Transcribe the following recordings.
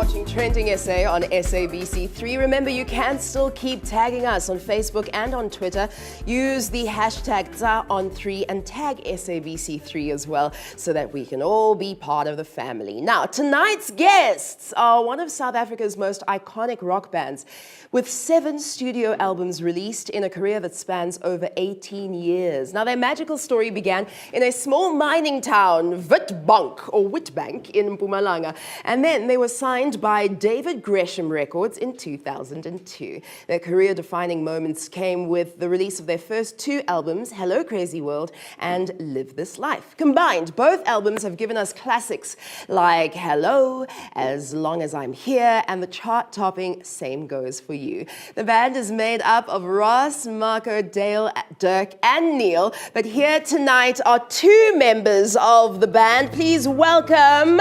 watching TrendingSA on SABC3. Remember, you can still keep tagging us on Facebook and on Twitter. Use the hashtag #TsaOn3 and tag SABC3 as well so that we can all be part of the family. Now, tonight's guests are one of South Africa's most iconic rock bands with 7 studio albums released in a career that spans over 18 years. Now, their magical story began in a small mining town, Witbank in Mpumalanga, and then they were signed by David Gresham Records in 2002. Their career-defining moments came with the release of their first 2 albums, Hello Crazy World and Live This Life. Combined, both albums have given us classics like Hello, As Long As I'm Here, and the chart-topping Same Goes For You. The band is made up of Ross, Marco, Dale, Dirk, and Neil, but here tonight are 2 members of the band. Please welcome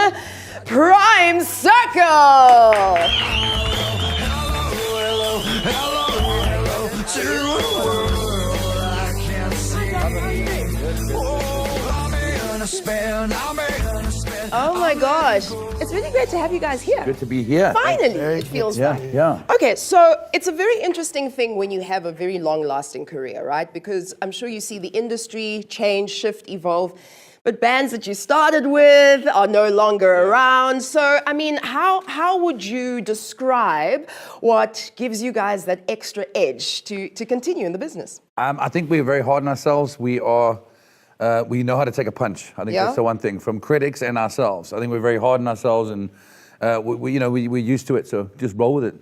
Prime Circle! Oh my gosh, it's really great to have you guys here. Good to be here. Finally, it feels like. Yeah. Okay, so it's a very interesting thing when you have a very long-lasting career, right? Because I'm sure you see the industry change, shift, evolve. But bands that you started with are no longer around. So, I mean, how would you describe what gives you guys that extra edge to continue in the business? I think we're very hard on ourselves. We know how to take a punch. I think that's the one thing from critics and ourselves. I think we're very hard on ourselves, and we're used to it. So just roll with it.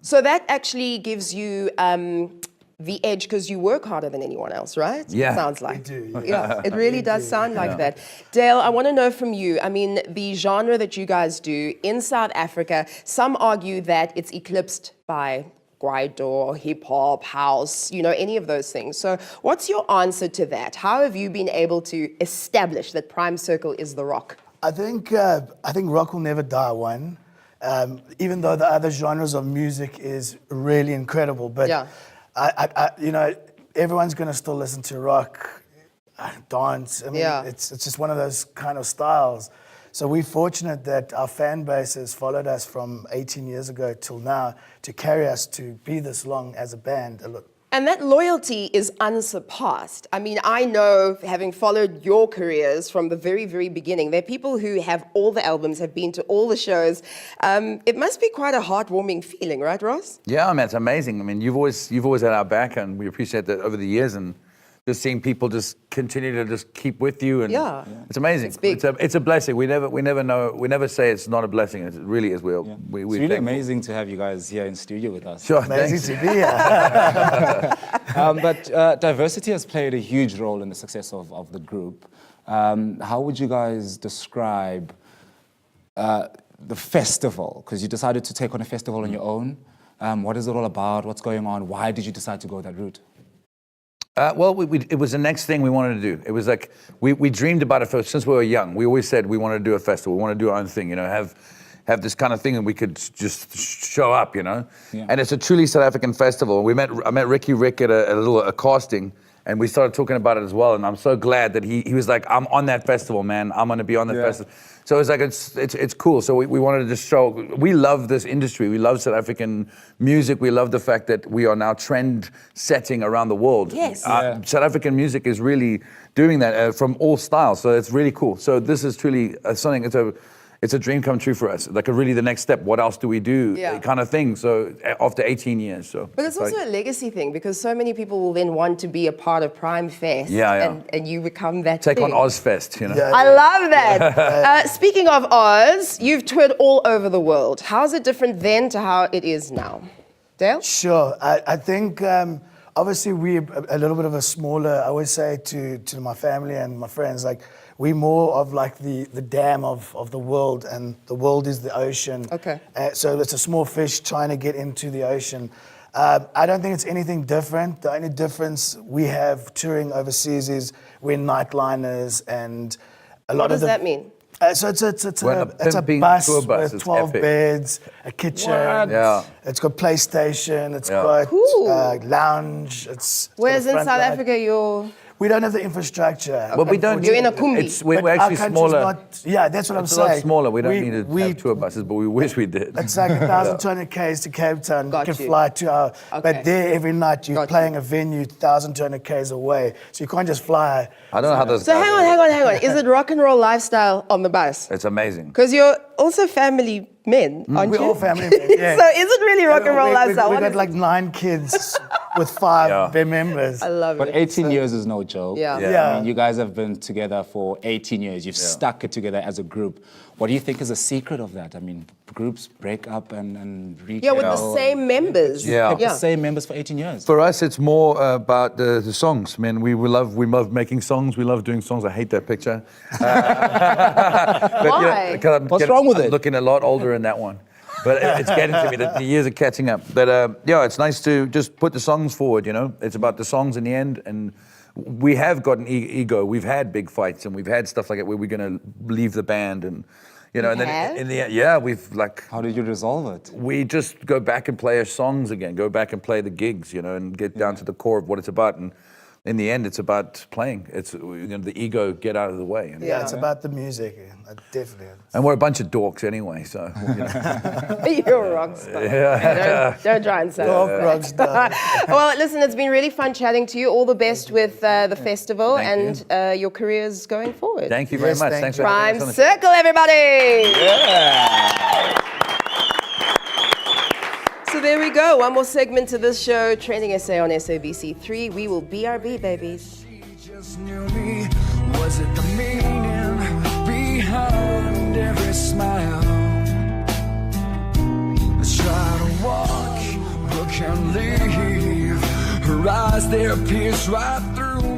So that actually gives you the edge because you work harder than anyone else, right? Yeah. It sounds like. We do. Yeah, it really does sound like that. Dale, I want to know from you, I mean, the genre that you guys do in South Africa, some argue that it's eclipsed by Guido, hip-hop, house, any of those things. So what's your answer to that? How have you been able to establish that Prime Circle is the rock? I think rock will never die, one. Even though the other genres of music is really incredible, but everyone's going to still listen to rock, dance. I mean, it's just one of those kind of styles. So we're fortunate that our fan base has followed us from 18 years ago till now to carry us to be this long as a band. And that loyalty is unsurpassed. I mean, I know, having followed your careers from the very, very beginning, there are people who have all the albums, have been to all the shows. It must be quite a heartwarming feeling, right, Ross? Yeah, man, it's amazing. I mean, you've always had our back, and we appreciate that over the years, and just seeing people just continue to just keep with you, and it's amazing. It's big. It's a blessing. We never say it's not a blessing. It really is. It's really amazing to have you guys here in studio with us. Sure, amazing to be here. But diversity has played a huge role in the success of the group. How would you guys describe the festival? Because you decided to take on a festival on your own. What is it all about? What's going on? Why did you decide to go that route? It was the next thing we wanted to do. It was like, we dreamed about it since we were young. We always said we wanted to do a festival, we want to do our own thing, have this kind of thing and we could just show up, And it's a truly South African festival. I met Ricky Rick at a casting, and we started talking about it as well, and I'm so glad that he was like, I'm on that festival, man. I'm going to be on the festival. So it's like, it's cool. So we wanted to just show, we love this industry. We love South African music. We love the fact that we are now trend setting around the world. Yes. South African music is really doing that from all styles. So it's really cool. So this is truly something, it's a dream come true for us. Like really the next step, what else do we do kind of thing. So after 18 years. But it's also a legacy thing because so many people will then want to be a part of Prime Fest. And you become that Take thing. on Ozfest, I love that. Speaking of Oz, you've toured all over the world. How's it different then to how it is now? Dale? Sure. I think obviously we're a little bit of a smaller, I always say to my family and my friends, like, we're more of like the dam of the world, and the world is the ocean. Okay. So it's a small fish trying to get into the ocean. I don't think it's anything different. The only difference we have touring overseas is we're nightliners, and a lot of What does that mean? So it's a bus with 12 beds, a kitchen. It's got PlayStation. It's got lounge. Whereas in South Africa, we don't have the infrastructure. But we don't. You're in a kumbi. We're But our actually country's smaller. yeah, that's what I'm It's a saying. lot smaller. We don't need to have tour buses, but we wish we did. It's like 1,200 Ks to Cape Town. Got you can you. fly 2 hours. Okay. But there, every night, you're Got playing a venue 1,200 Ks away. So you can't just fly. I don't know how those. So hang on. Is it rock and roll lifestyle on the bus? It's amazing. Because you're also family men, aren't We're you? all family men, yeah. So is it really rock and roll lifestyle? We What got is like 9 kids with 5 band members. I love But it. 18 years is no joke. Yeah. Yeah. I mean, you guys have been together for 18 years. You've stuck it together as a group. What do you think is the secret of that? I mean, groups break up and Yeah, with the same members. Yeah. Kept the same members for 18 years. For us, it's more about the songs. I mean, we love making songs. We love doing songs. I hate that picture. Why? What's wrong with I'm it? looking a lot older in that one. But it's getting to me. The years are catching up. But yeah, it's nice to just put the songs forward, you know? It's about the songs in the end. And we have got an ego. We've had big fights and we've had stuff like that where we're going to leave the band and, you know, and then in the end, yeah, we've like... How did you resolve it? We just go back and play our songs again, go back and play the gigs, you know, and get down to the core of what it's about. And in the end, it's about playing. It's, you know, the ego get out of the way. Yeah, it's about the music. Definitely. And we're a bunch of dorks anyway, so. You know. You're a rock star. Don't try and say that. Well, listen, it's been really fun chatting to you. All the best with the festival Thank and your careers going forward. Thank you very Yes, much. thank Thanks you. for having Prime us on the show. Circle, everybody! Yeah. So there we go. One more segment to this show, Trending SA on SABC3. We will BRB, babies. Just knew me. Was it the meaning behind every smile? Let's try to walk, but can't leave. Her eyes, they pierce right through